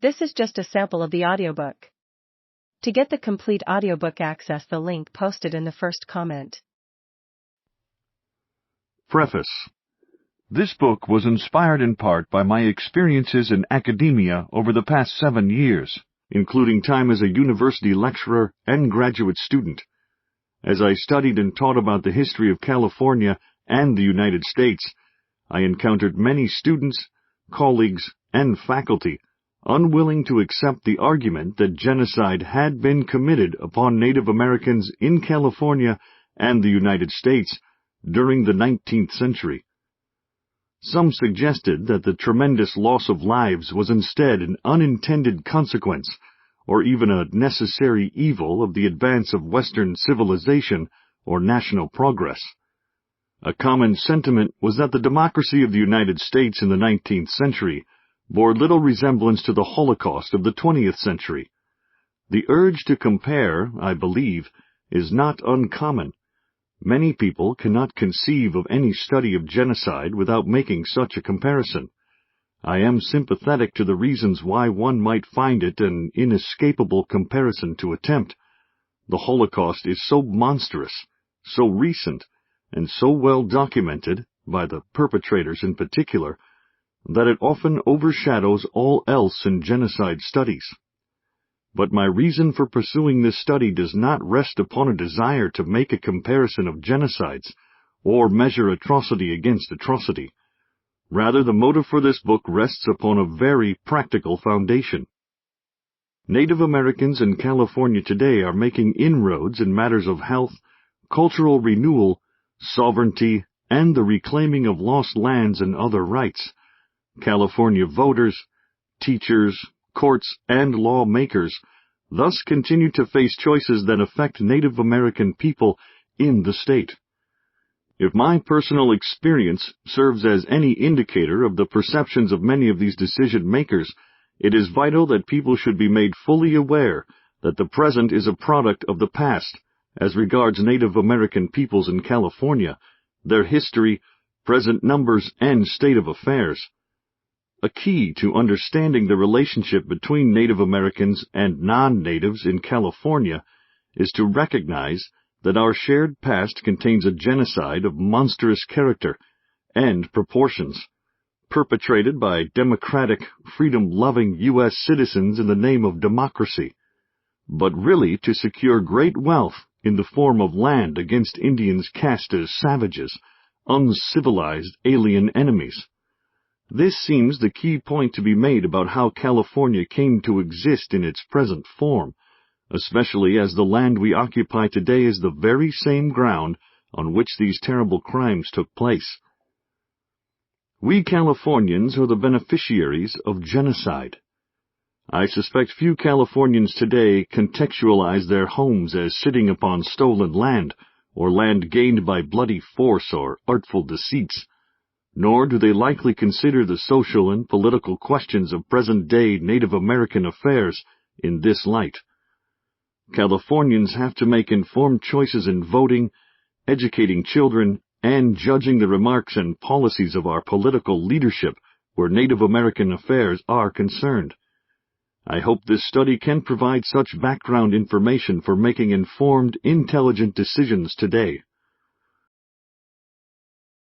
This is just a sample of the audiobook. To get the complete audiobook, access the link posted in the first comment. Preface. This book was inspired in part by my experiences in academia over the past 7 years, including time as a university lecturer and graduate student. As I studied and taught about the history of California and the United States, I encountered many students, colleagues, and faculty unwilling to accept the argument that genocide had been committed upon Native Americans in California and the United States during the 19th century. Some suggested that the tremendous loss of lives was instead an unintended consequence, or even a necessary evil of the advance of Western civilization or national progress. A common sentiment was that the democracy of the United States in the 19th century bore little resemblance to the Holocaust of the 20th century. The urge to compare, I believe, is not uncommon. Many people cannot conceive of any study of genocide without making such a comparison. I am sympathetic to the reasons why one might find it an inescapable comparison to attempt. The Holocaust is so monstrous, so recent, and so well documented, by the perpetrators in particular, that it often overshadows all else in genocide studies. But my reason for pursuing this study does not rest upon a desire to make a comparison of genocides or measure atrocity against atrocity. Rather, the motive for this book rests upon a very practical foundation. Native Americans in California today are making inroads in matters of health, cultural renewal, sovereignty, and the reclaiming of lost lands and other rights. California voters, teachers, courts, and lawmakers thus continue to face choices that affect Native American people in the state. If my personal experience serves as any indicator of the perceptions of many of these decision-makers, it is vital that people should be made fully aware that the present is a product of the past as regards Native American peoples in California, their history, present numbers, and state of affairs. A key to understanding the relationship between Native Americans and non-natives in California is to recognize that our shared past contains a genocide of monstrous character and proportions, perpetrated by democratic, freedom-loving U.S. citizens in the name of democracy, but really to secure great wealth in the form of land against Indians cast as savages, uncivilized alien enemies. This seems the key point to be made about how California came to exist in its present form, especially as the land we occupy today is the very same ground on which these terrible crimes took place. We Californians are the beneficiaries of genocide. I suspect few Californians today contextualize their homes as sitting upon stolen land, or land gained by bloody force or artful deceits, nor do they likely consider the social and political questions of present-day Native American affairs in this light. Californians have to make informed choices in voting, educating children, and judging the remarks and policies of our political leadership where Native American affairs are concerned. I hope this study can provide such background information for making informed, intelligent decisions today.